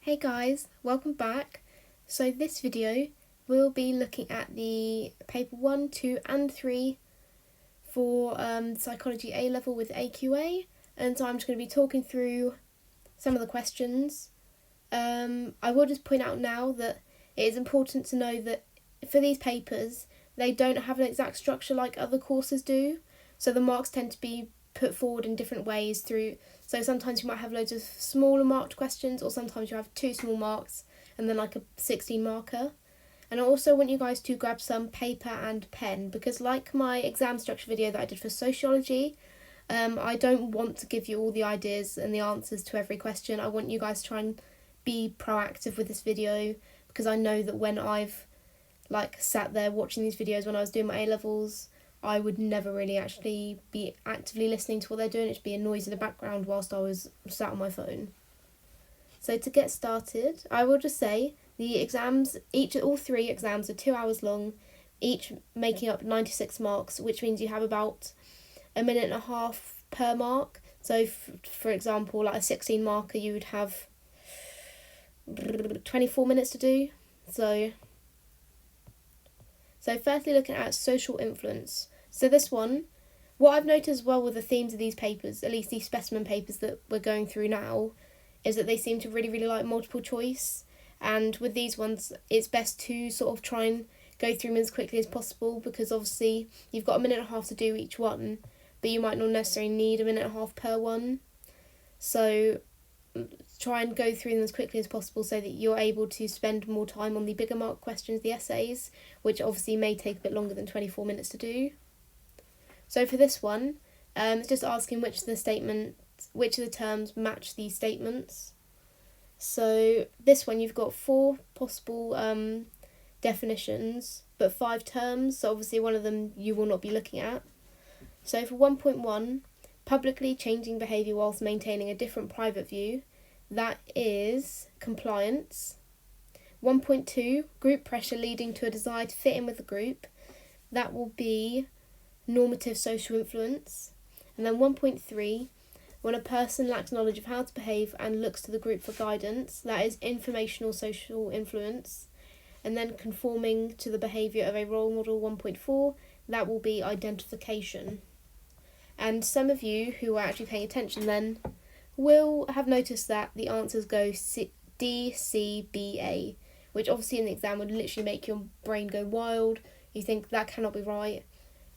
Hey guys, welcome back. So this video we'll be looking at the paper 1, 2 and 3 for Psychology A-Level with AQA, and so I'm just going to be talking through some of the questions. I will just point out now that it is important to know that for these papers they don't have an exact structure like other courses do, so the marks tend to be put forward in different ways so sometimes you might have loads of smaller marked questions, or sometimes you have 2 small marks and then like a 16 marker. And I also want you guys to grab some paper and pen, because like my exam structure video that I did for sociology, I don't want to give you all the ideas and the answers to every question. I want you guys to try and be proactive with this video, because I know that when I've sat there watching these videos when I was doing my A-levels, I would never really actually be actively listening to what they're doing. It'd be a noise in the background whilst I was sat on my phone. So to get started, I will just say the exams, all 3 exams are 2 hours long, each making up 96 marks, which means you have about a minute and a half per mark. So for example, like a 16 marker, you would have 24 minutes to do. So firstly, looking at social influence. So this one, what I've noticed as well with the themes of these papers, at least these specimen papers that we're going through now, is that they seem to really, really like multiple choice. And with these ones, it's best to sort of try and go through them as quickly as possible, because obviously you've got a minute and a half to do each one, but you might not necessarily need a minute and a half per one. So try and go through them as quickly as possible so that you're able to spend more time on the bigger mark questions, the essays, which obviously may take a bit longer than 24 minutes to do. So for this one, it's just asking which of the terms match these statements. So this one, you've got 4 possible definitions, but 5 terms, so obviously one of them you will not be looking at. So for 1.1, publicly changing behaviour whilst maintaining a different private view, that is compliance. 1.2, group pressure leading to a desire to fit in with the group, that will be normative social influence. And then 1.3, when a person lacks knowledge of how to behave and looks to the group for guidance, that is informational social influence. And then conforming to the behaviour of a role model, 1.4, that will be identification. And some of you who are actually paying attention then will have noticed that the answers go D, C, B, A, which obviously in the exam would literally make your brain go wild. You think that cannot be right.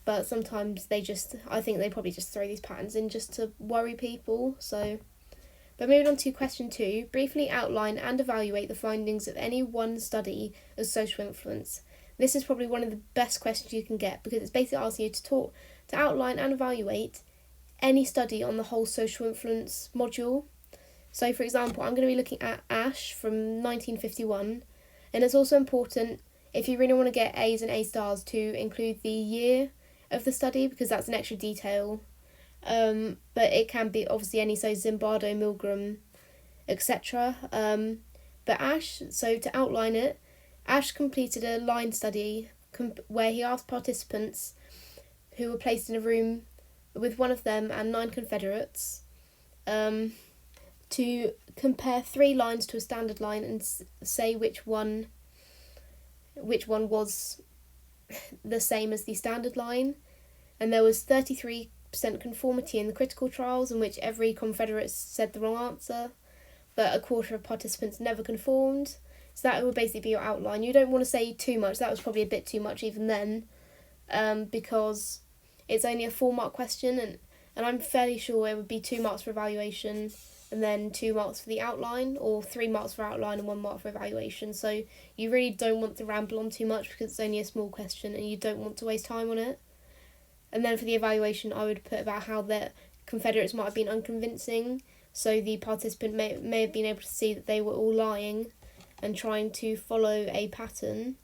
But sometimes I think they probably just throw these patterns in just to worry people. But moving on to question 2, briefly outline and evaluate the findings of any one study of social influence. This is probably one of the best questions you can get, because it's basically asking you to outline and evaluate any study on the whole social influence module. So for example, I'm going to be looking at ASH from 1951, and it's also important, if you really want to get A's and A stars, to include the year of the study, because that's an extra detail. But it can be obviously any, so Zimbardo, Milgram, etc. But Ash, so to outline it, Ash completed a line study where he asked participants who were placed in a room with one of them and 9 Confederates to compare 3 lines to a standard line and say which one was the same as the standard line. And there was 33% conformity in the critical trials, in which every Confederate said the wrong answer, but a quarter of participants never conformed. So that would basically be your outline. You don't want to say too much. That was probably a bit too much even then, because it's only a 4-mark question, and I'm fairly sure it would be 2 marks for evaluation and then 2 marks for the outline, or 3 marks for outline and 1 mark for evaluation. So you really don't want to ramble on too much, because it's only a small question and you don't want to waste time on it. And then for the evaluation, I would put about how the Confederates might have been unconvincing, so the participant may have been able to see that they were all lying and trying to follow a pattern,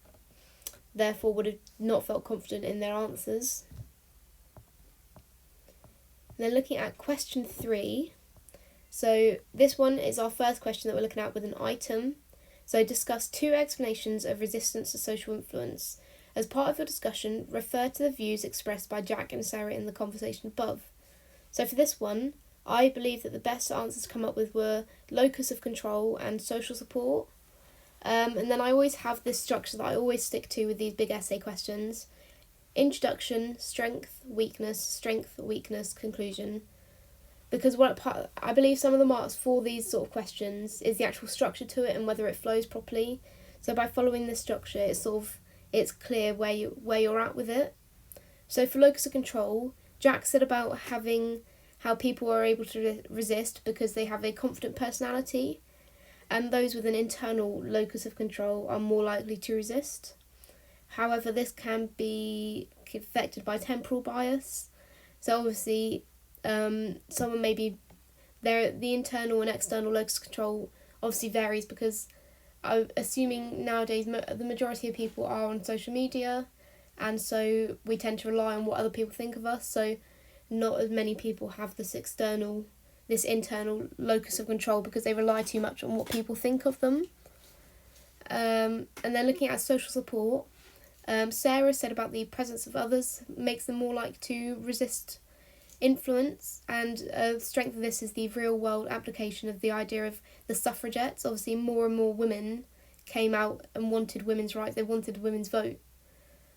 therefore would have not felt confident in their answers. And then looking at question 3, so this one is our first question that we're looking at with an item. So discuss 2 explanations of resistance to social influence. As part of your discussion, refer to the views expressed by Jack and Sarah in the conversation above. So for this one, I believe that the best answers to come up with were locus of control and social support. And then I always have this structure that I always stick to with these big essay questions. Introduction, strength, weakness, conclusion. Because I believe some of the marks for these sort of questions is the actual structure to it and whether it flows properly. So by following this structure, it's clear where you're at with it. So for locus of control, Jack said about how people are able to resist because they have a confident personality, and those with an internal locus of control are more likely to resist. However, this can be affected by temporal bias. So obviously, someone maybe the internal and external locus of control obviously varies, because I'm assuming nowadays the majority of people are on social media, and so we tend to rely on what other people think of us. So not as many people have this internal locus of control because they rely too much on what people think of them. And then looking at social support, Sarah said about the presence of others makes them more likely to resist influence, and the strength of this is the real world application of the idea of the suffragettes. Obviously more and more women came out and wanted women's rights, they wanted women's vote.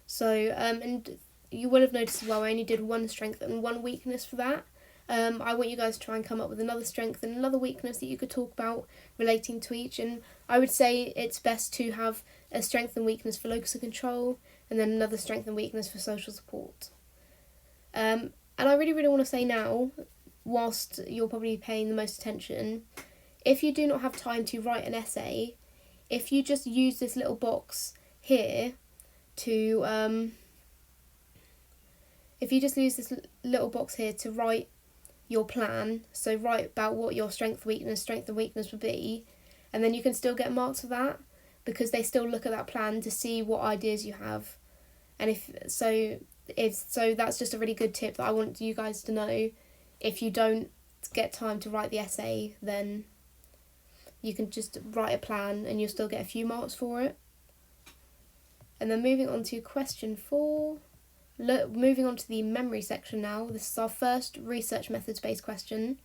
So and you will have noticed as well, I only did one strength and one weakness for that. I want you guys to try and come up with another strength and another weakness that you could talk about relating to each, and I would say it's best to have a strength and weakness for locus of control and then another strength and weakness for social support. And I really, really want to say now, whilst you're probably paying the most attention, if you do not have time to write an essay, if you just use this little box here to write your plan, so write about what your strength and weakness would be, and then you can still get marks for that, because they still look at that plan to see what ideas you have. And if that's just a really good tip that I want you guys to know. If you don't get time to write the essay, then you can just write a plan and you'll still get a few marks for it. And then moving on to question 4. Moving on to the memory section now. This is our first research methods based question.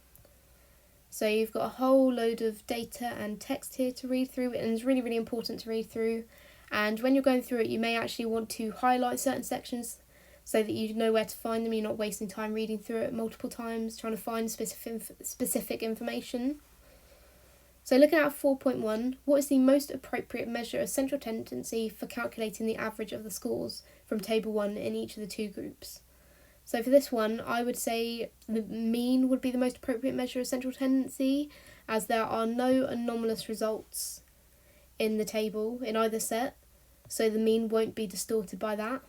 So you've got a whole load of data and text here to read through, and it's really, really important to read through. And when you're going through it, you may actually want to highlight certain sections so that you know where to find them. You're not wasting time reading through it multiple times, trying to find specific information. So looking at 4.1, what is the most appropriate measure of central tendency for calculating the average of the scores from table 1 in each of the two groups? So for this one, I would say the mean would be the most appropriate measure of central tendency, as there are no anomalous results in the table in either set, so the mean won't be distorted by that.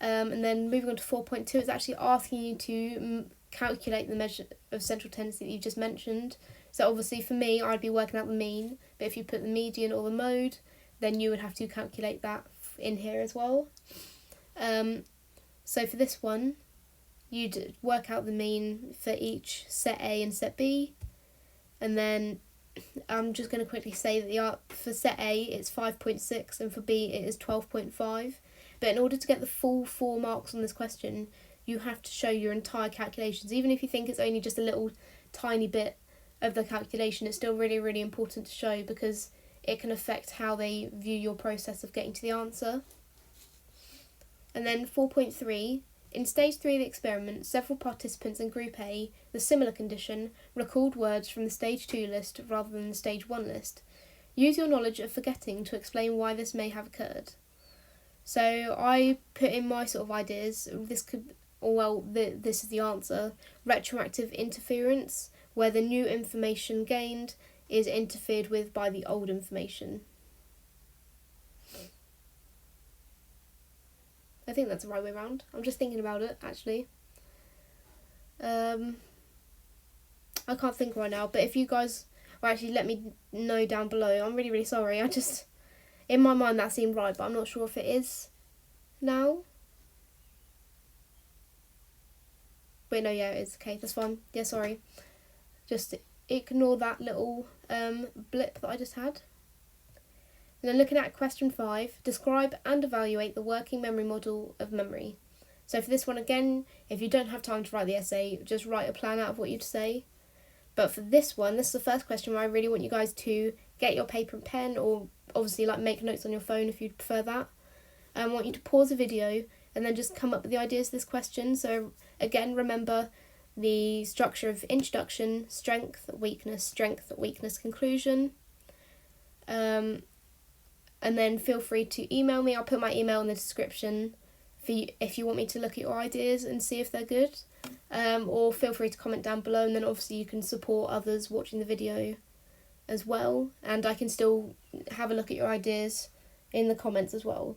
And then moving on to 4.2, it's actually asking you to calculate the measure of central tendency that you just mentioned. So obviously for me, I'd be working out the mean, but if you put the median or the mode, then you would have to calculate that in here as well. So for this one, you'd work out the mean for each set A and set B, and then I'm just going to quickly say that for set A it's 5.6 and for B it is 12.5. But in order to get the full 4 marks on this question, you have to show your entire calculations. Even if you think it's only just a little tiny bit of the calculation, it's still really, really important to show, because it can affect how they view your process of getting to the answer. And then 4.3, in stage 3 of the experiment, several participants in group A, the similar condition, recalled words from the stage 2 list rather than the stage 1 list. Use your knowledge of forgetting to explain why this may have occurred. So I put in my sort of ideas. This is the answer. Retroactive interference, where the new information gained is interfered with by the old information. I think that's the right way around. I'm just thinking about it, actually. I can't think right now, but if you guys actually let me know down below, I'm really, really sorry. In my mind that seemed right, but I'm not sure if it is now. Wait, no, yeah, it is. Okay, that's fine. Yeah, sorry. Just ignore that little blip that I just had. And then looking at question 5, describe and evaluate the working memory model of memory. So for this one, again, if you don't have time to write the essay, just write a plan out of what you'd say. But for this one, this is the first question where I really want you guys to get your paper and pen, or obviously like make notes on your phone if you'd prefer that. I want you to pause the video and then just come up with the ideas of this question. So again, remember the structure of introduction, strength, weakness, conclusion. And then feel free to email me. I'll put my email in the description for you if you want me to look at your ideas and see if they're good. Or feel free to comment down below, and then obviously you can support others watching the video as well, and I can still have a look at your ideas in the comments as well.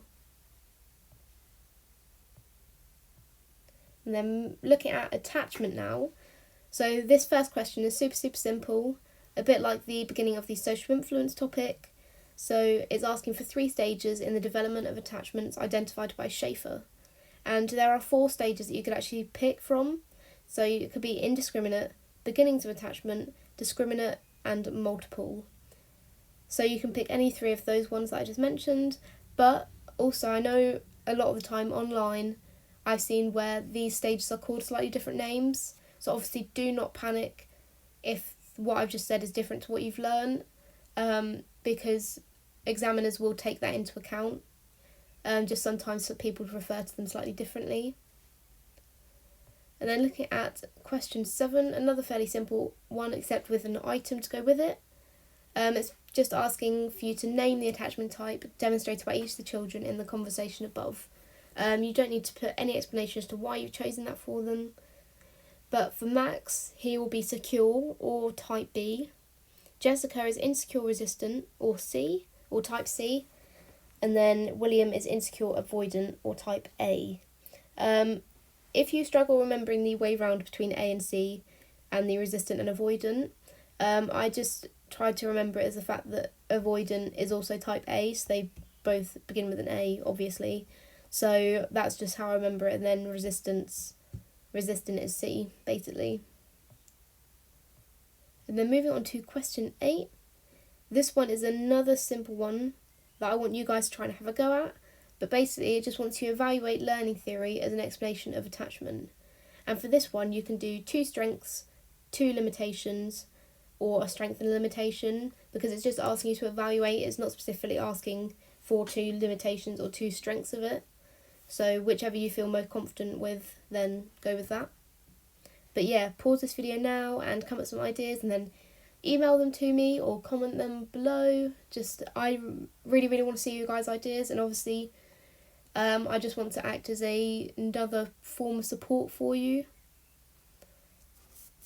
And then looking at attachment now. So this first question is super simple, a bit like the beginning of the social influence topic. So it's asking for 3 stages in the development of attachments identified by Schaefer. And there are 4 stages that you could actually pick from. So it could be indiscriminate, beginnings of attachment, discriminate, and multiple. So you can pick any 3 of those ones that I just mentioned, but also I know a lot of the time online I've seen where these stages are called slightly different names. So obviously do not panic if what I've just said is different to what you've learned, because examiners will take that into account. Just sometimes people refer to them slightly differently. And then looking at question 7, another fairly simple one except with an item to go with it. It's just asking for you to name the attachment type demonstrated by each of the children in the conversation above. You don't need to put any explanation as to why you've chosen that for them. But for Max, he will be secure or type B. Jessica is insecure resistant or C, or type C. And then William is insecure avoidant or type A. If you struggle remembering the way round between A and C and the resistant and avoidant, I just tried to remember it as the fact that avoidant is also type A, so they both begin with an A, obviously. So that's just how I remember it, and then resistant is C, basically. And then moving on to question 8. This one is another simple one that I want you guys to try and have a go at. But basically it just wants you to evaluate learning theory as an explanation of attachment. And for this one you can do 2 strengths, 2 limitations, or a strength and a limitation, because it's just asking you to evaluate. It's not specifically asking for 2 limitations or 2 strengths of it. So whichever you feel most confident with, then go with that. But yeah, pause this video now and come up with some ideas, and then email them to me or comment them below. I really want to see you guys' ideas, and obviously I just want to act as another form of support for you.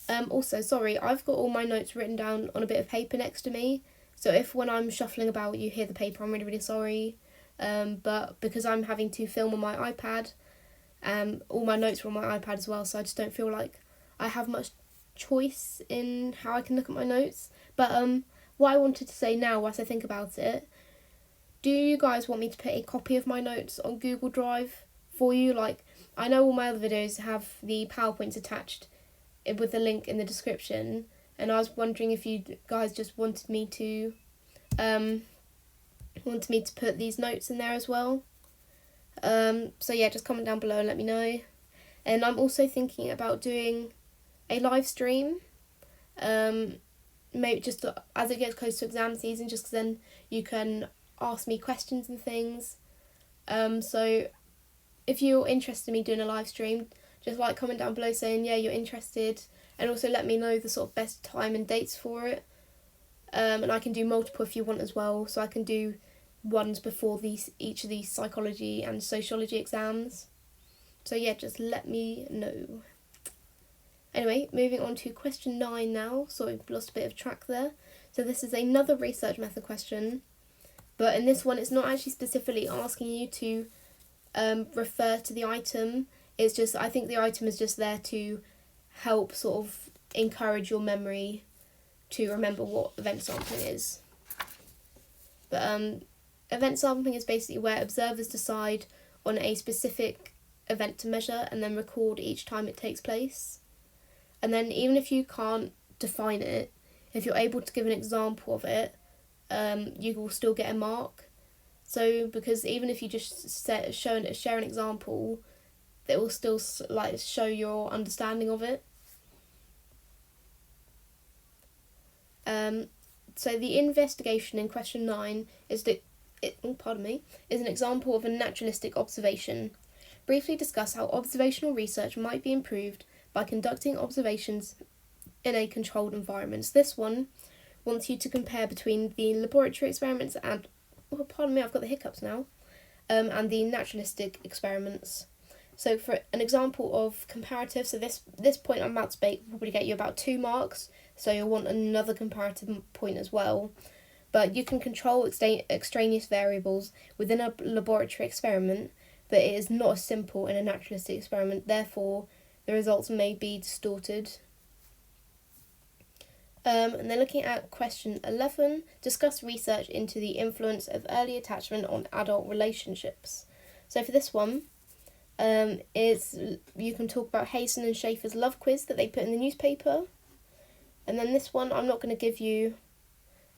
Also, sorry, I've got all my notes written down on a bit of paper next to me, so if when I'm shuffling about you hear the paper, I'm really sorry. But because I'm having to film on my iPad, all my notes are on my iPad as well, so I just don't feel like I have much choice in how I can look at my notes. But what I wanted to say now, whilst I think about it, do you guys want me to put a copy of my notes on Google Drive for you? Like, I know all my other videos have the PowerPoints attached with the link in the description, and I was wondering if you guys just wanted me to put these notes in there as well. So yeah, just comment down below and let me know. And I'm also thinking about doing a live stream, maybe just as it gets close to exam season, just 'cause then you can ask me questions and things. So if you're interested in me doing a live stream, just comment down below saying yeah you're interested, and also let me know the sort of best time and dates for it. And I can do multiple if you want as well, so I can do ones before each of these psychology and sociology exams. So yeah, just let me know. Anyway, moving on to question 9 now. Sorry, I've lost a bit of track there. So this is another research method question, but in this one it's not actually specifically asking you to refer to the item. It's just, I think the item is just there to help sort of encourage your memory to remember what event sampling is. But event sampling is basically where observers decide on a specific event to measure and then record each time it takes place. And then even if you can't define it, if you're able to give an example of it, you will still get a mark. So because even if you just share an example, that will still show your understanding of it. So the investigation in question 9 is an example of a naturalistic observation. Briefly discuss how observational research might be improved by conducting observations in a controlled environment. This one wants you to compare between the laboratory experiments and I've got the hiccups now. And the naturalistic experiments. So for an example of comparative, so this point I'm about to make will probably get you about 2 marks, so you'll want another comparative point as well. But you can control extraneous variables within a laboratory experiment, but it is not as simple in a naturalistic experiment, therefore the results may be distorted. And then looking at question 11, discuss research into the influence of early attachment on adult relationships. So for this one, you can talk about Hazen and Schaefer's love quiz that they put in the newspaper. And then this one, I'm not going to give you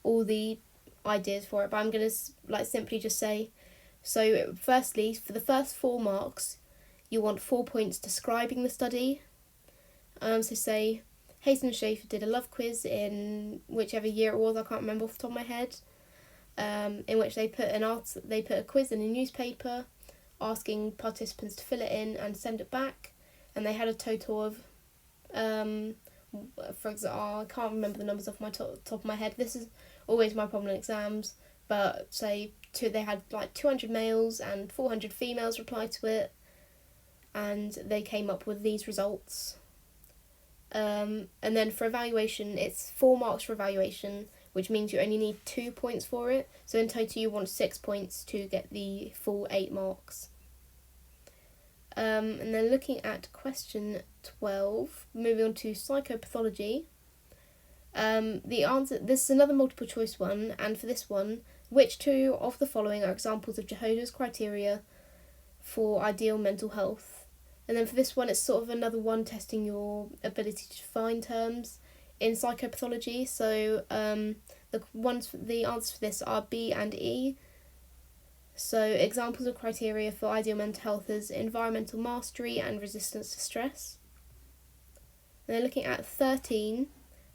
all the ideas for it, but I'm going to simply just say, so firstly, for the first 4 marks, you want 4 points describing the study. So say, Hazen and Schaefer did a love quiz in whichever year it was, I can't remember off the top of my head, in which they put a quiz in a newspaper, asking participants to fill it in and send it back, and they had a total of, for example, I can't remember the numbers off my top of my head. This is always my problem in exams, but say they had 200 males and 400 females reply to it, and they came up with these results. And then for evaluation, it's 4 marks for evaluation, which means you only need 2 points for it. So in total, you want 6 points to get the full 8 marks. And then looking at question 12, moving on to psychopathology. The answer, this is another multiple choice one, and for this one, which 2 of the following are examples of Jehoshaphat's criteria for ideal mental health? And then for this one, it's sort of another one testing your ability to define terms in psychopathology. So the answers for this are B and E. So examples of criteria for ideal mental health is environmental mastery and resistance to stress. And then looking at 13,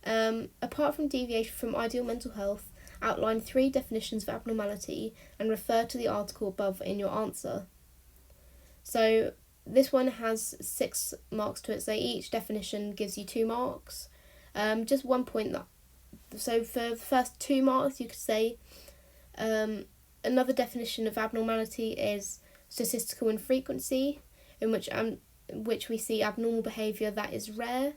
apart from deviation from ideal mental health, outline 3 definitions of abnormality and refer to the article above in your answer. So this one has 6 marks to it, so each definition gives you 2 marks. Just 1 point so for the first 2 marks you could say another definition of abnormality is statistical infrequency, in which we see abnormal behaviour that is rare,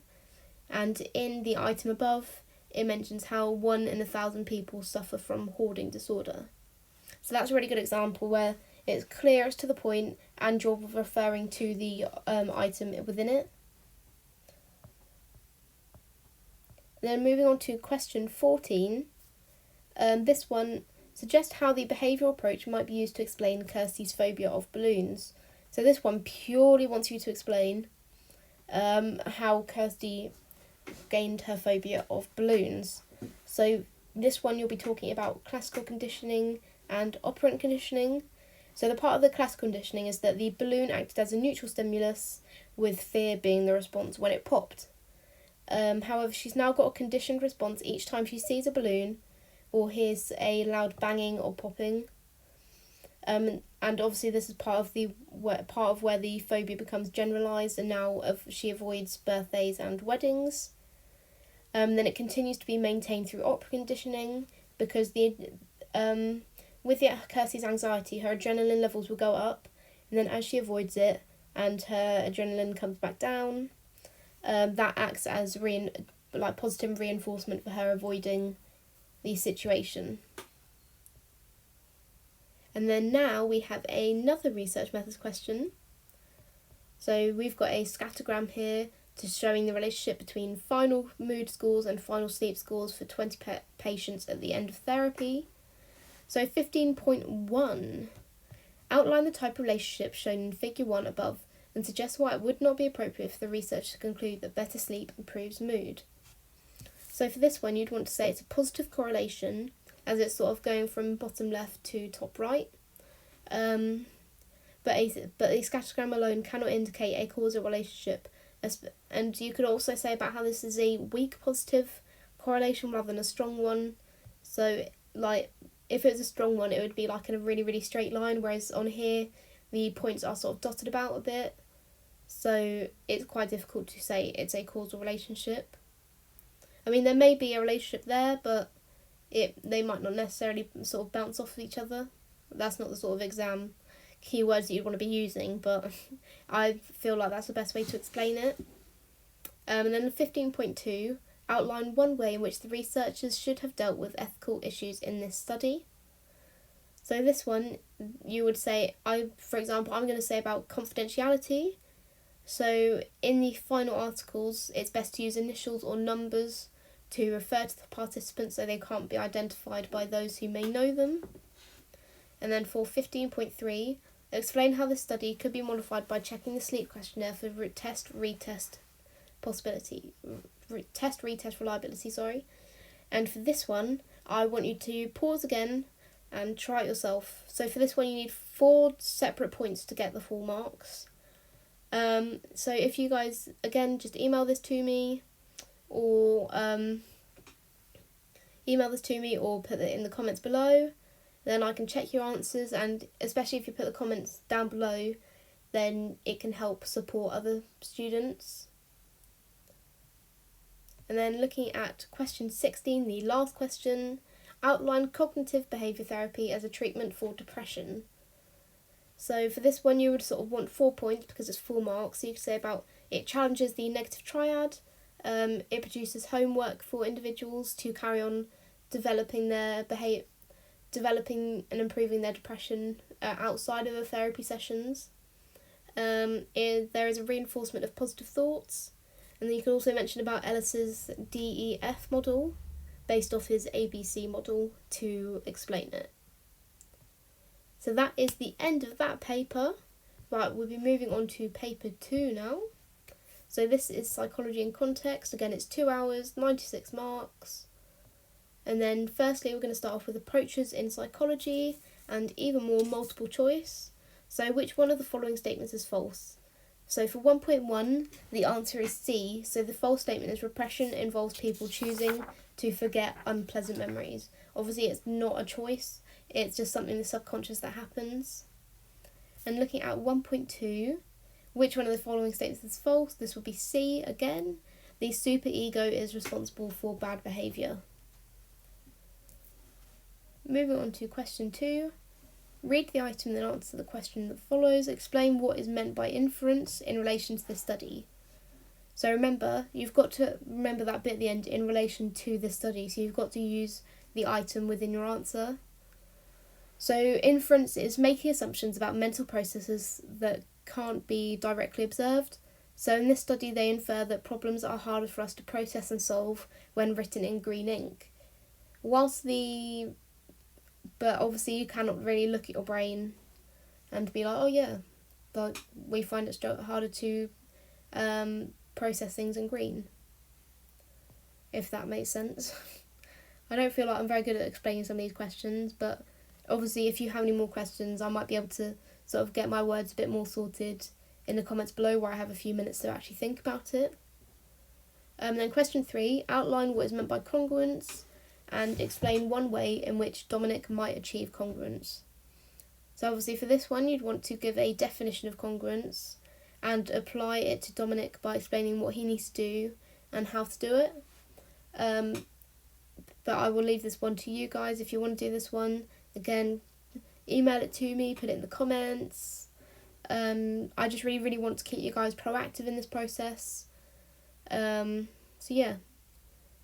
and in the item above it mentions how 1 in 1,000 people suffer from hoarding disorder. So that's a really good example where it's clear, it's to the point, and you're referring to the item within it. Then moving on to question 14, this one suggests how the behavioural approach might be used to explain Kirsty's phobia of balloons. So this one purely wants you to explain how Kirsty gained her phobia of balloons. So this one you'll be talking about classical conditioning and operant conditioning. So the part of the classical conditioning is that the balloon acted as a neutral stimulus, with fear being the response when it popped. However, she's now got a conditioned response each time she sees a balloon or hears a loud banging or popping. And obviously this is part of where the phobia becomes generalised, and now she avoids birthdays and weddings. Then it continues to be maintained through operant conditioning, because with Kirsty's anxiety, her adrenaline levels will go up, and then as she avoids it and her adrenaline comes back down, that acts as positive reinforcement for her avoiding the situation. And then now we have another research methods question. So we've got a scattergram here showing the relationship between final mood scores and final sleep scores for 20 patients at the end of therapy. So 15.1, outline the type of relationship shown in figure 1 above and suggest why it would not be appropriate for the research to conclude that better sleep improves mood. So for this one, you'd want to say it's a positive correlation, as it's sort of going from bottom left to top right. But but a scattergram alone cannot indicate a causal relationship. And you could also say about how this is a weak positive correlation rather than a strong one. So, like, if it was a strong one, it would be like in a really, really straight line, whereas on here, the points are sort of dotted about a bit. So it's quite difficult to say it's a causal relationship. I mean, there may be a relationship there, but they might not necessarily sort of bounce off of each other. That's not the sort of exam keywords that you'd want to be using, but I feel like that's the best way to explain it. And then 15.2, outline one way in which the researchers should have dealt with ethical issues in this study. So this one, you would say, for example, I'm going to say about confidentiality. So in the final articles, it's best to use initials or numbers to refer to the participants so they can't be identified by those who may know them. And then for 15.3, explain how the study could be modified by checking the sleep questionnaire for test-retest reliability. And for this one, I want you to pause again and try it yourself. So for this one, you need 4 separate points to get the full marks. So if you guys, again, just email this to me, or put it in the comments below, then I can check your answers, and especially if you put the comments down below, then it can help support other students. And then looking at question 16, the last question, outline cognitive behaviour therapy as a treatment for depression. So for this one, you would sort of want 4 points because it's 4 marks. So you could say about it challenges the negative triad, it produces homework for individuals to carry on developing and improving their depression outside of the therapy sessions. There is a reinforcement of positive thoughts. And then you can also mention about Ellis's DEF model, based off his ABC model, to explain it. So that is the end of that paper. Right, we'll be moving on to paper 2 now. So this is Psychology in Context. Again, it's 2 hours, 96 marks. And then firstly, we're going to start off with approaches in psychology and even more multiple choice. So which one of the following statements is false? So for 1.1, the answer is C. So the false statement is repression involves people choosing to forget unpleasant memories. Obviously, it's not a choice. It's just something in the subconscious that happens. And looking at 1.2, which one of the following statements is false? This would be C again. The superego is responsible for bad behaviour. Moving on to question 2. Read the item and answer the question that follows. Explain what is meant by inference in relation to the study. So remember, you've got to remember that bit at the end, in relation to the study. So you've got to use the item within your answer. So inference is making assumptions about mental processes that can't be directly observed. So in this study, they infer that problems are harder for us to process and solve when written in green ink. But obviously you cannot really look at your brain and be like, oh yeah, but we find it harder to process things in green, if that makes sense. I don't feel like I'm very good at explaining some of these questions, but obviously if you have any more questions, I might be able to sort of get my words a bit more sorted in the comments below, where I have a few minutes to actually think about it. Then question 3, outline what is meant by congruence and explain one way in which Dominic might achieve congruence. So obviously for this one, you'd want to give a definition of congruence and apply it to Dominic by explaining what he needs to do and how to do it. But I will leave this one to you guys. If you want to do this one, again, email it to me, put it in the comments. I just really, really want to keep you guys proactive in this process. So yeah.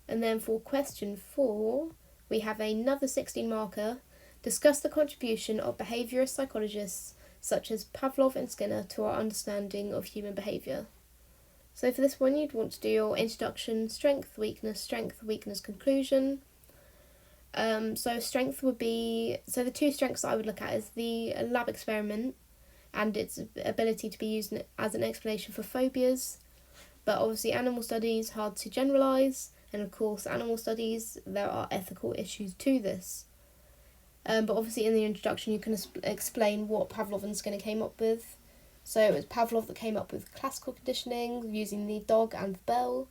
And then for question 4, we have another 16 marker. Discuss the contribution of behaviourist psychologists such as Pavlov and Skinner to our understanding of human behaviour. So for this one, you'd want to do your introduction, strength, weakness, conclusion. So strength would be, so the 2 strengths I would look at is the lab experiment and its ability to be used as an explanation for phobias. But obviously animal studies, hard to generalise. And of course, animal studies, there are ethical issues to this. But obviously in the introduction you can explain what Pavlov and Skinner came up with. So it was Pavlov that came up with classical conditioning using the dog and the bell,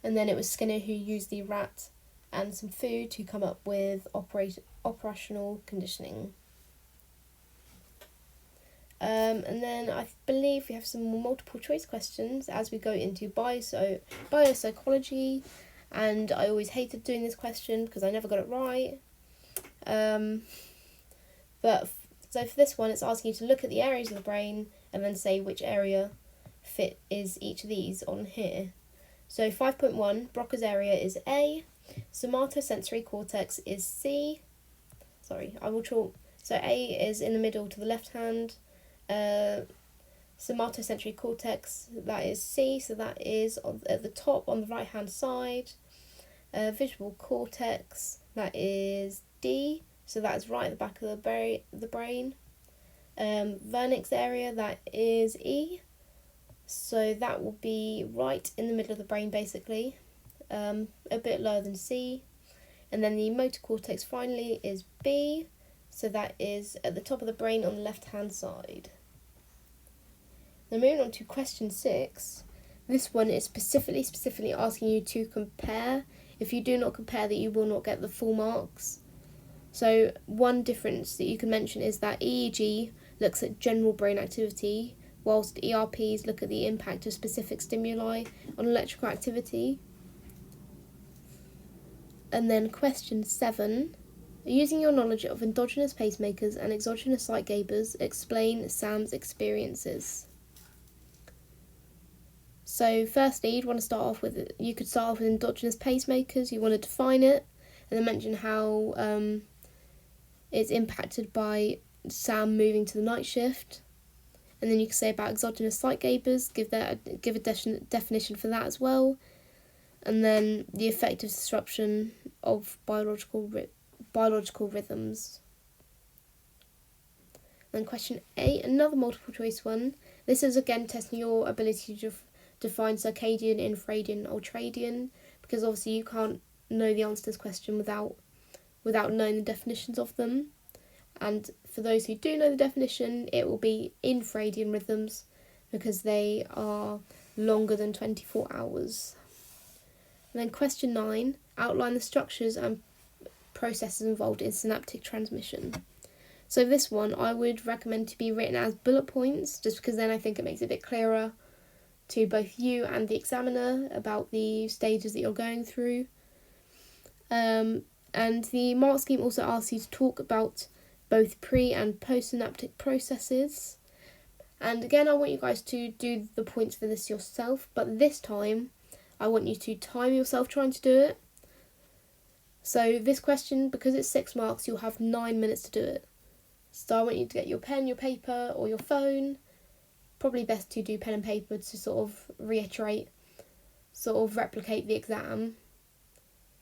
and then it was Skinner who used the rat and some food to come up with operational conditioning. And then I believe we have some more multiple choice questions as we go into biopsychology, and I always hated doing this question because I never got it right. So for this one, it's asking you to look at the areas of the brain and then say which area fit is each of these on here. So 5.1, Broca's area is A, somatosensory cortex is C. Sorry, I will chalk. So A is in the middle to the left hand. Somatosensory cortex, that is C, so that is at the top on the right hand side. Visual cortex, that is D, so that is right at the back of the brain. Vernix area, that is E, so that will be right in the middle of the brain basically, a bit lower than C. And then the motor cortex finally is B, so that is at the top of the brain on the left hand side. Now moving on to question 6, this one is specifically asking you to compare. If you do not compare, that you will not get the full marks. So one difference that you can mention is that EEG looks at general brain activity, whilst ERPs look at the impact of specific stimuli on electrical activity. And then question 7, using your knowledge of endogenous pacemakers and exogenous light gabers, explain Sam's experiences. So firstly, you could start off with endogenous pacemakers. You want to define it and then mention how it's impacted by Sam moving to the night shift. And then you can say about exogenous light gabers, give a definition for that as well. And then the effective disruption of biological rhythms. Then question 8, another multiple choice one. This is again testing your ability to define circadian, infradian, ultradian, because obviously you can't know the answer to this question without knowing the definitions of them. And for those who do know the definition, it will be infradian rhythms because they are longer than 24 hours. And then question 9, outline the structures and processes involved in synaptic transmission. So this one I would recommend to be written as bullet points, just because then I think it makes it a bit clearer to both you and the examiner about the stages that you're going through. And the mark scheme also asks you to talk about both pre- and postsynaptic processes. And again, I want you guys to do the points for this yourself, but this time I want you to time yourself trying to do it. So this question, because it's 6 marks, you'll have 9 minutes to do it. So I want you to get your pen, your paper, or your phone. Probably best to do pen and paper to sort of replicate the exam.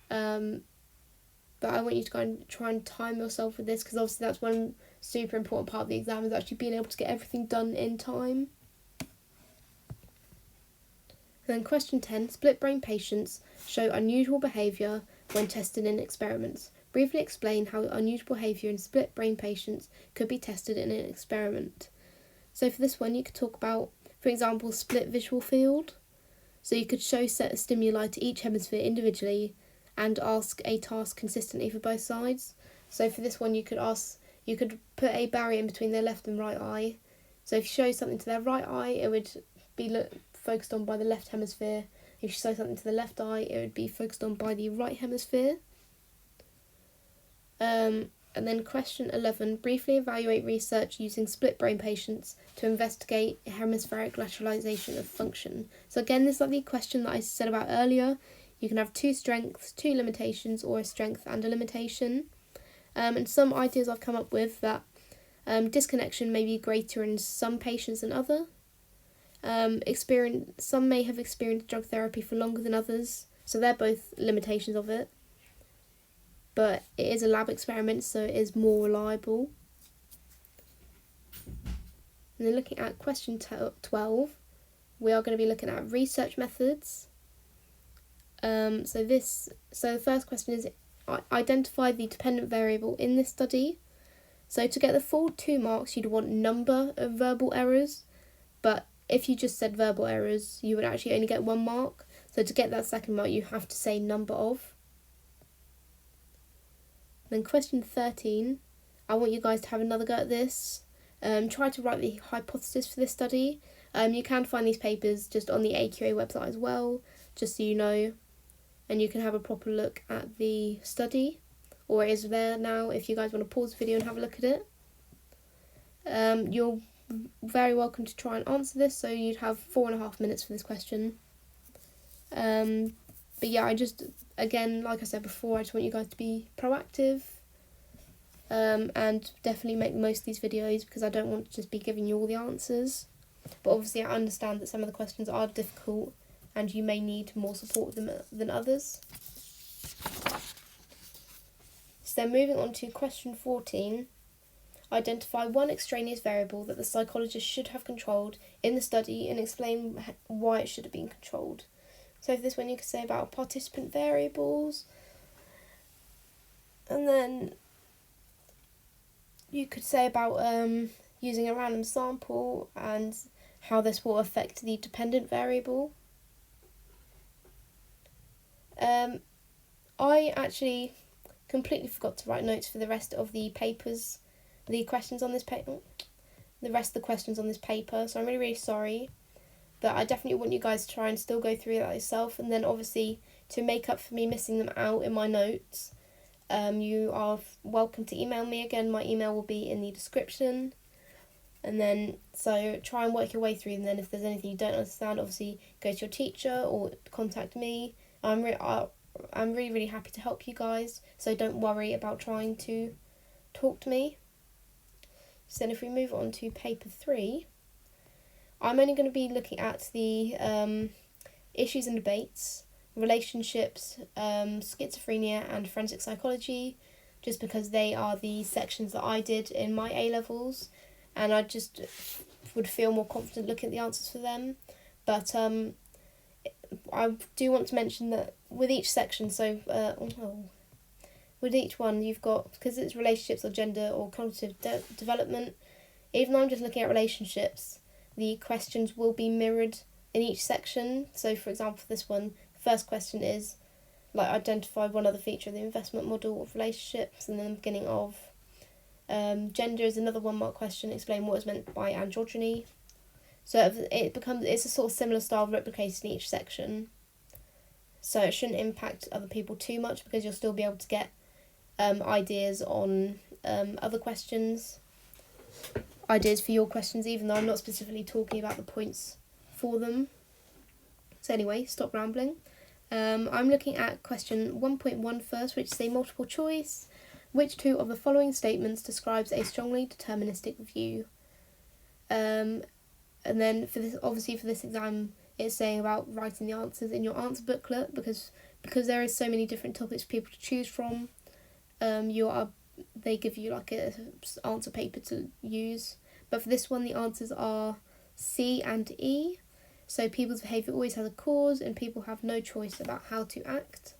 But I want you to try and time yourself with this, because obviously that's one super important part of the exam, is actually being able to get everything done in time. And then question 10, split brain patients show unusual behaviour when tested in experiments. Briefly explain how unusual behaviour in split brain patients could be tested in an experiment. So for this one, you could talk about, for example, split visual field. So you could show set stimuli to each hemisphere individually and ask a task consistently for both sides. So for this one, you could put a barrier in between their left and right eye. So if you show something to their right eye, it would be focused on by the left hemisphere. If you show something to the left eye, it would be focused on by the right hemisphere. And then question 11, briefly evaluate research using split brain patients to investigate hemispheric lateralization of function. So again, this is like the question that I said about earlier. You can have 2 strengths, 2 limitations, or a strength and a limitation. And some ideas I've come up with that disconnection may be greater in some patients than others. Some may have experienced drug therapy for longer than others, so they're both limitations of it. But it is a lab experiment, so it is more reliable. And then looking at question 12, we are going to be looking at research methods. So the first question is, identify the dependent variable in this study. So to get the full 2 marks, you'd want number of verbal errors, but if you just said verbal errors, you would actually only get 1 mark. So to get that second mark, you have to say number of. Then question 13, I want you guys to have another go at this. Try to write the hypothesis for this study. You can find these papers just on the AQA website as well, just so you know, and you can have a proper look at the study, or it is there now if you guys want to pause the video and have a look at it. You're very welcome to try and answer this, so you'd have 4.5 minutes for this question. But yeah, again, like I said before, I just want you guys to be proactive, and definitely make the most of these videos, because I don't want to just be giving you all the answers. But obviously I understand that some of the questions are difficult and you may need more support than others. So then moving on to question 14, identify one extraneous variable that the psychologist should have controlled in the study and explain why it should have been controlled. So for this one you could say about participant variables, and then you could say about using a random sample and how this will affect the dependent variable. I actually completely forgot to write notes for the rest of the papers, the questions on this paper, the rest of the questions on this paper, so I'm really, really sorry. But I definitely want you guys to try and still go through that yourself, and then obviously to make up for me missing them out in my notes, you are welcome to email me again. My email will be in the description. And then, so try and work your way through, and then if there's anything you don't understand, obviously go to your teacher or contact me. I'm really, really happy to help you guys, so don't worry about trying to talk to me. So then if we move on to paper 3, I'm only going to be looking at the issues and debates, relationships, schizophrenia and forensic psychology, just because they are the sections that I did in my A-levels, and I just would feel more confident looking at the answers for them. But I do want to mention that with each section, with each one you've got, because it's relationships or gender or cognitive development, even though I'm just looking at relationships, the questions will be mirrored in each section. So for example, for this one, the first question is identify one other feature of the investment model of relationships, and then the beginning of gender is another 1 mark question, explain what is meant by androgyny. So it's a sort of similar style replicated in each section, so it shouldn't impact other people too much, because you'll still be able to get ideas on other questions, ideas for your questions, even though I'm not specifically talking about the points for them. So anyway, stop rambling. I'm looking at question 1.1 first, which is a multiple choice. Which 2 of the following statements describes a strongly deterministic view? And then for this exam, it's saying about writing the answers in your answer booklet, because there is so many different topics for people to choose from. They give you like a answer paper to use, but for this one the answers are C and E. So people's behaviour always has a cause, and people have no choice about how to act.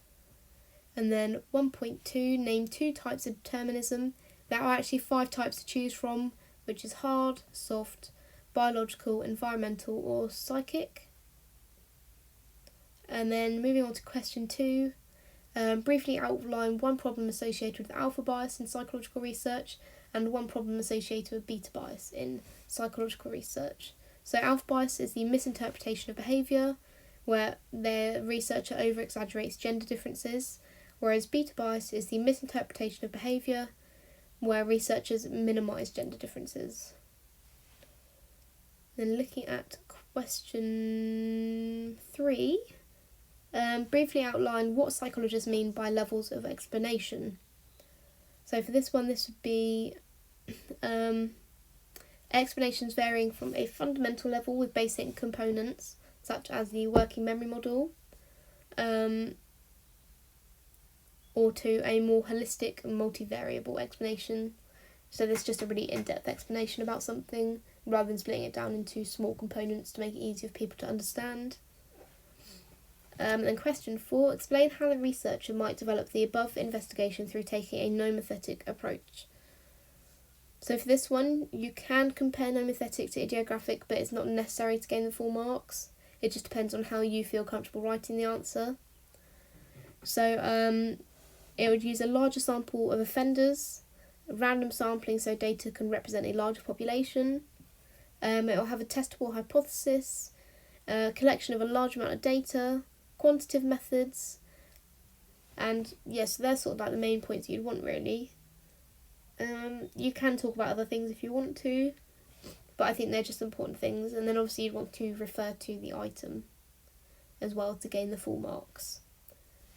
And then 1.2, name 2 types of determinism. There are actually 5 types to choose from, which is hard, soft, biological, environmental or psychic. And then moving on to question 2, briefly outline 1 problem associated with alpha bias in psychological research and 1 problem associated with beta bias in psychological research. So alpha bias is the misinterpretation of behaviour, where the researcher over-exaggerates gender differences, whereas beta bias is the misinterpretation of behaviour, where researchers minimise gender differences. Then looking at question 3, briefly outline what psychologists mean by levels of explanation. So for this one, this would be explanations varying from a fundamental level with basic components, such as the working memory model, or to a more holistic multivariable explanation. So this is just a really in-depth explanation about something, rather than splitting it down into small components to make it easier for people to understand. Then question 4, explain how the researcher might develop the above investigation through taking a nomothetic approach. So for this one, you can compare nomothetic to idiographic, but it's not necessary to gain the full marks. It just depends on how you feel comfortable writing the answer. So it would use a larger sample of offenders, random sampling so data can represent a larger population. It will have a testable hypothesis, a collection of a large amount of data, quantitative methods, and yes, they're sort of like the main points you'd want really. You can talk about other things if you want to, but I think they're just important things, and then obviously you'd want to refer to the item as well to gain the full marks.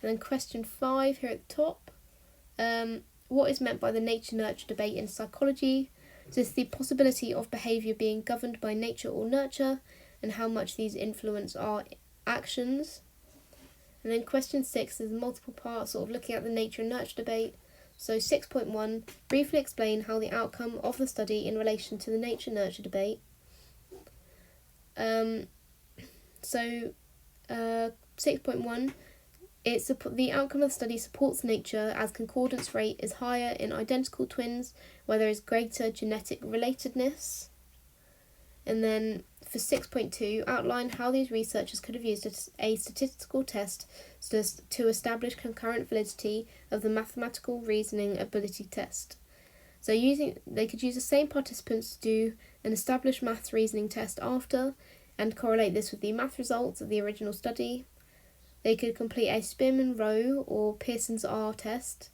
And then question 5 here at the top, what is meant by the nature-nurture debate in psychology? So it's the possibility of behaviour being governed by nature or nurture, and how much these influence our actions. And then question 6 is multiple parts, sort of looking at the nature and nurture debate. So 6.1, briefly explain how the outcome of the study in relation to the nature-nurture debate. 6.1, the outcome of the study supports nature as concordance rate is higher in identical twins where there is greater genetic relatedness. And then for 6.2, outline how these researchers could have used a statistical test to establish concurrent validity of the mathematical reasoning ability test. So they could use the same participants to do an established maths reasoning test after and correlate this with the math results of the original study. They could complete a Spearman-Rowe or Pearson's R test,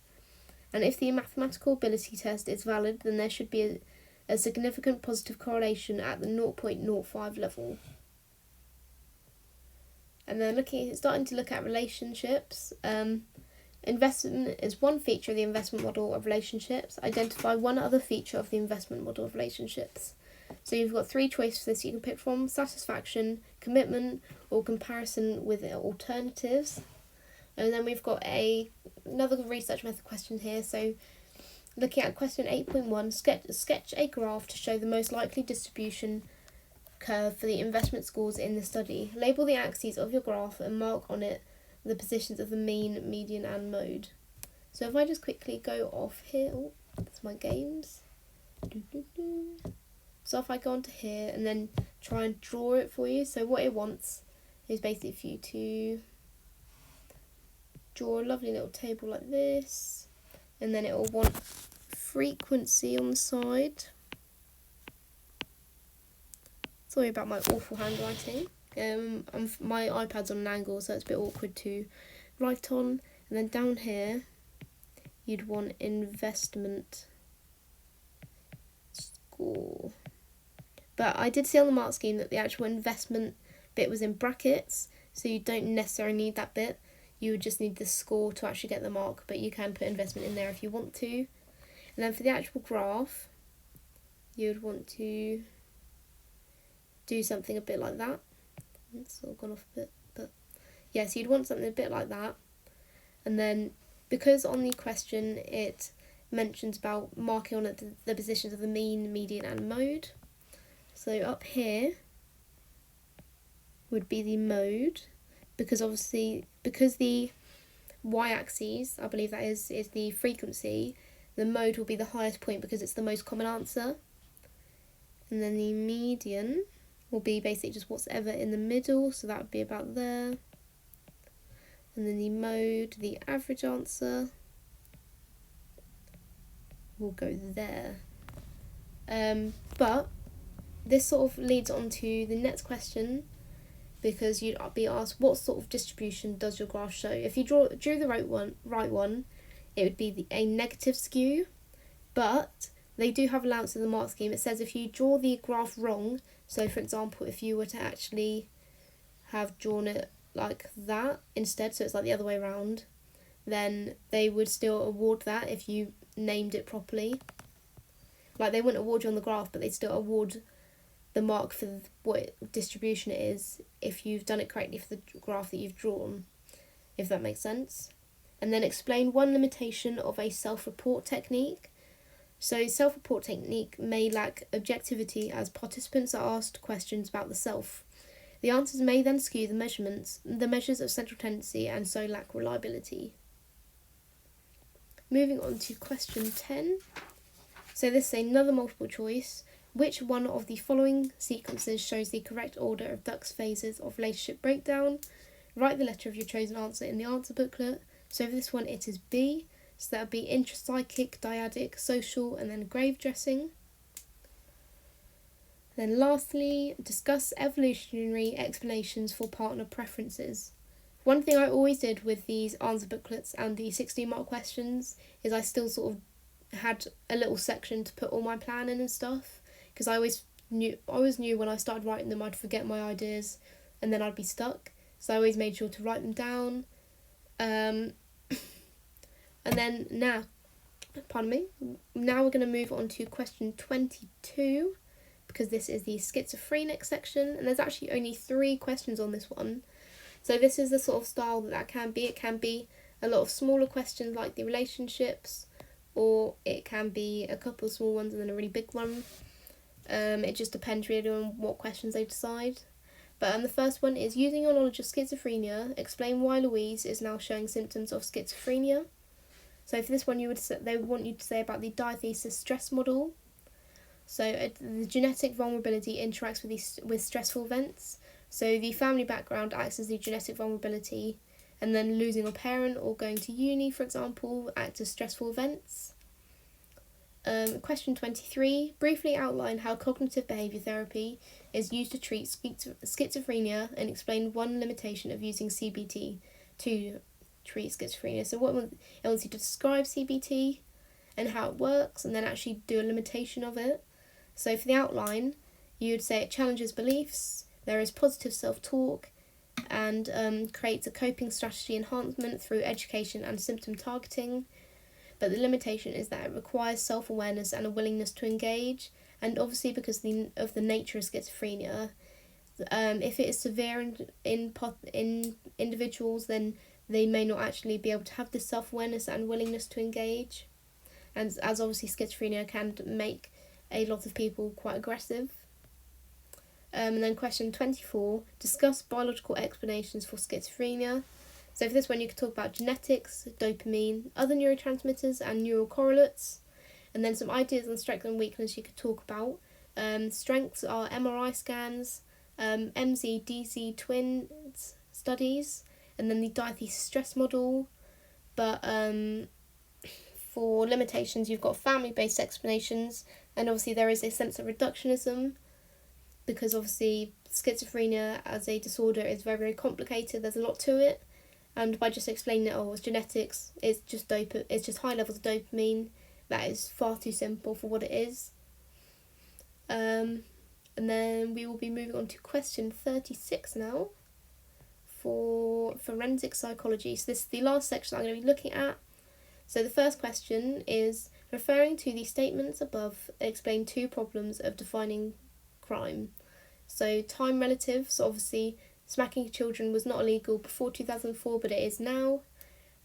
and if the mathematical ability test is valid, then there should be a significant positive correlation at the 0.05 level. And then starting to look at relationships. Investment is one feature of the investment model of relationships. Identify one other feature of the investment model of relationships. So you've got 3 choices for this you can pick from: satisfaction, commitment, or comparison with alternatives. And then we've got another research method question here. So looking at question 8.1, sketch a graph to show the most likely distribution curve for the investment scores in the study. Label the axes of your graph and mark on it the positions of the mean, median and mode. So if I just quickly go off here, that's my games. So if I go onto here and then try and draw it for you, so what it wants is basically for you to draw a lovely little table like this, and then it will want frequency on the side. Sorry about my awful handwriting. My iPad's on an angle, so it's a bit awkward to write on. And then down here, you'd want investment score. But I did see on the mark scheme that the actual investment bit was in brackets, so you don't necessarily need that bit. You would just need the score to actually get the mark, but you can put investment in there if you want to. And then for the actual graph, you would want to do something a bit like that. It's sort of gone off a bit, but yeah, so you'd want something a bit like that. And then because on the question it mentions about marking on it the positions of the mean, median and mode. So up here would be the mode, because the y-axis, I believe that is the frequency, the mode will be the highest point because it's the most common answer. And then the median will be basically just what's ever in the middle, so that would be about there. And then the mode, the average answer, will go there. But this sort of leads on to the next question, because you'd be asked what sort of distribution does your graph show. If you drew the right one, it would be a negative skew, but they do have allowance in the mark scheme. It says if you draw the graph wrong, so for example, if you were to actually have drawn it like that instead, so it's like the other way around, then they would still award that if you named it properly. Like, they wouldn't award you on the graph, but they'd still award the mark for what distribution it is if you've done it correctly for the graph that you've drawn, if that makes sense. And then explain one limitation of a self-report technique. So self-report technique may lack objectivity as participants are asked questions about the self. The answers may then skew the measures of central tendency, and so lack reliability. Moving on to question 10. So this is another multiple choice. Which one of the following sequences shows the correct order of Duck's phases of relationship breakdown? Write the letter of your chosen answer in the answer booklet. So for this one, it is B. So that would be intrapsychic, dyadic, social, and then grave dressing. Then lastly, discuss evolutionary explanations for partner preferences. One thing I always did with these answer booklets and the 16-mark questions is I still sort of had a little section to put all my plan in and stuff, because I always knew when I started writing them I'd forget my ideas and then I'd be stuck. So I always made sure to write them down. And then now we're going to move on to question 22, because this is the schizophrenic section, and there's actually only 3 questions on this one. So this is the sort of style that can be. It can be a lot of smaller questions like the relationships, or it can be a couple of small ones and then a really big one. It just depends really on what questions they decide. But the first one is, using your knowledge of schizophrenia, explain why Louise is now showing symptoms of schizophrenia. So for this one, they would want you to say about the diathesis stress model. So the genetic vulnerability interacts with stressful events. So the family background acts as the genetic vulnerability, and then losing a parent or going to uni, for example, act as stressful events. Question 23. Briefly outline how cognitive behaviour therapy is used to treat schizophrenia, and explain one limitation of using CBT to treat schizophrenia. So it wants you to describe CBT and how it works, and then actually do a limitation of it. So for the outline, you would say it challenges beliefs, there is positive self-talk, and creates a coping strategy enhancement through education and symptom targeting. But the limitation is that it requires self-awareness and a willingness to engage, and obviously because of the nature of schizophrenia, if it is severe in individuals, then they may not actually be able to have this self-awareness and willingness to engage, and as obviously schizophrenia can make a lot of people quite aggressive. And then question 24, discuss biological explanations for schizophrenia. So for this one, you could talk about genetics, dopamine, other neurotransmitters, and neural correlates. And then some ideas on strength and weakness you could talk about. Strengths are MRI scans, MZ-DZ twins studies, and then the diathesis stress model. But for limitations, you've got family-based explanations, and obviously there is a sense of reductionism, because obviously schizophrenia as a disorder is very, very complicated. There's a lot to it, and by just explaining it, it's genetics, it's just high levels of dopamine, that is far too simple for what it is. And then we will be moving on to question 36 now, for forensic psychology. So this is the last section I'm going to be looking at. So the first question is, referring to the statements above, explain 2 problems of defining crime. So time relative, so obviously smacking children was not illegal before 2004, but it is now.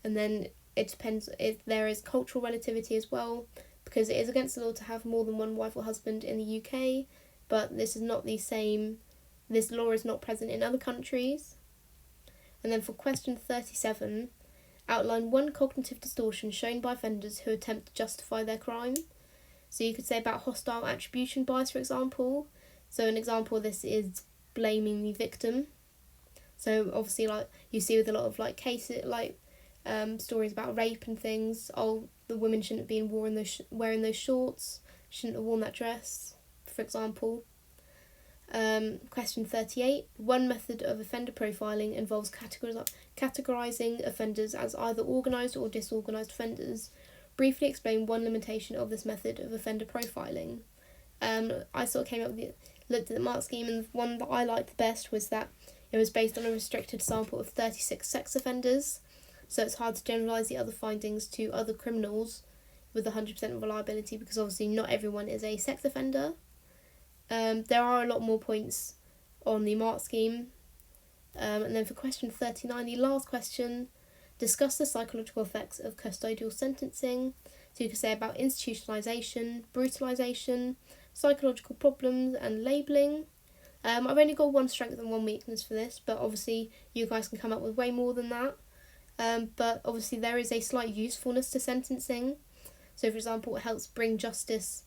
And then it depends, there is cultural relativity as well, because it is against the law to have more than one wife or husband in the UK, but this is not the same, this law is not present in other countries. And then for question 37, outline 1 cognitive distortion shown by offenders who attempt to justify their crime. So you could say about hostile attribution bias, for example. So an example of this is blaming the victim. So obviously, like you see with a lot of like cases, like stories about rape and things. Oh, the women shouldn't have been wearing those shorts. Shouldn't have worn that dress, for example. Question 38. 1 method of offender profiling involves categorising offenders as either organised or disorganised offenders. Briefly explain 1 limitation of this method of offender profiling. I sort of looked at the mark scheme, and the one that I liked the best was that it was based on a restricted sample of 36 sex offenders, so it's hard to generalise the other findings to other criminals with 100% reliability, because obviously not everyone is a sex offender. There are a lot more points on the mark scheme. And then for question 39, the last question, discuss the psychological effects of custodial sentencing. So you can say about institutionalisation, brutalisation, psychological problems and labelling. I've only got one strength and one weakness for this, but obviously you guys can come up with way more than that. But obviously there is a slight usefulness to sentencing. So, for example, it helps bring justice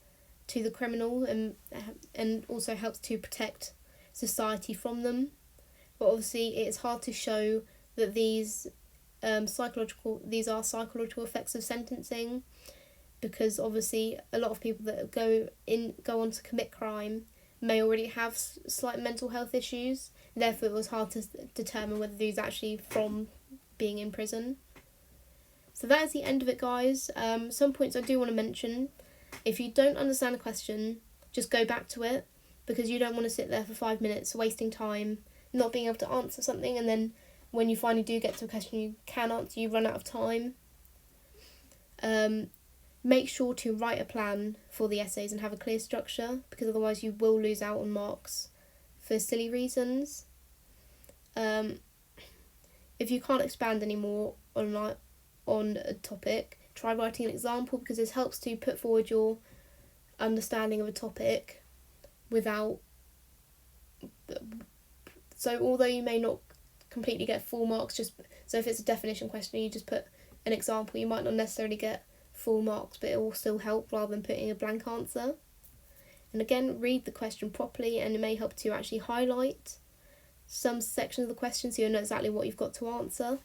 to the criminal and also helps to protect society from them. But obviously it's hard to show that these are psychological effects of sentencing, because obviously a lot of people that go on to commit crime may already have slight mental health issues. Therefore, it was hard to determine whether these are actually from being in prison. So that is the end of it, guys. Some points I do want to mention. If you don't understand a question, just go back to it, because you don't want to sit there for 5 minutes wasting time, not being able to answer something, and then when you finally do get to a question you can answer, you run out of time. Make sure to write a plan for the essays and have a clear structure, because otherwise you will lose out on marks for silly reasons. If you can't expand anymore on a topic, try writing an example, because this helps to put forward your understanding of a topic without... So although you may not completely get full marks, so if it's a definition question, you just put an example, you might not necessarily get full marks, but it will still help rather than putting a blank answer. And again, read the question properly, and it may help to actually highlight some sections of the question so you'll know exactly what you've got to answer.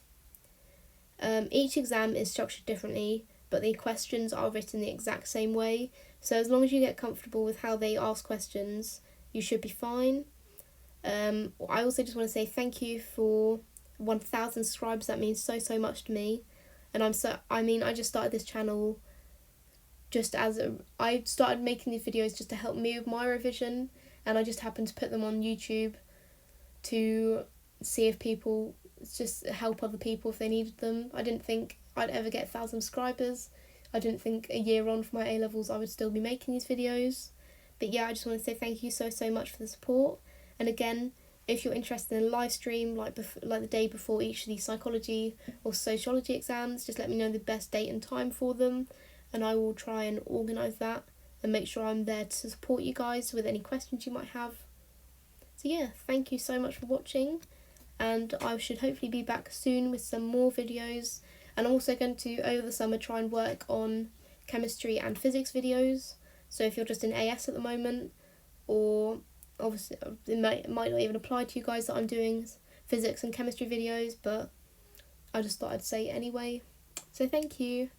Each exam is structured differently, but the questions are written the exact same way, so as long as you get comfortable with how they ask questions, you should be fine. I also just want to say thank you for 1,000 subscribers. That means so much to me, and I just started this channel I started making these videos just to help me with my revision, and I just happened to put them on YouTube to see if people, just help other people if they needed them. I didn't think I'd ever get 1,000 subscribers. I didn't think a year on for my A-levels I would still be making these videos. But yeah, I just want to say thank you so much for the support. And again, if you're interested in a live stream like the day before each of these psychology or sociology exams, just let me know the best date and time for them, and I will try and organise that and make sure I'm there to support you guys with any questions you might have. So yeah, thank you so much for watching, and I should hopefully be back soon with some more videos. And I'm also going to, over the summer, try and work on chemistry and physics videos. So if you're just in AS at the moment, or obviously it might not even apply to you guys that I'm doing physics and chemistry videos, but I just thought I'd say it anyway. So thank you.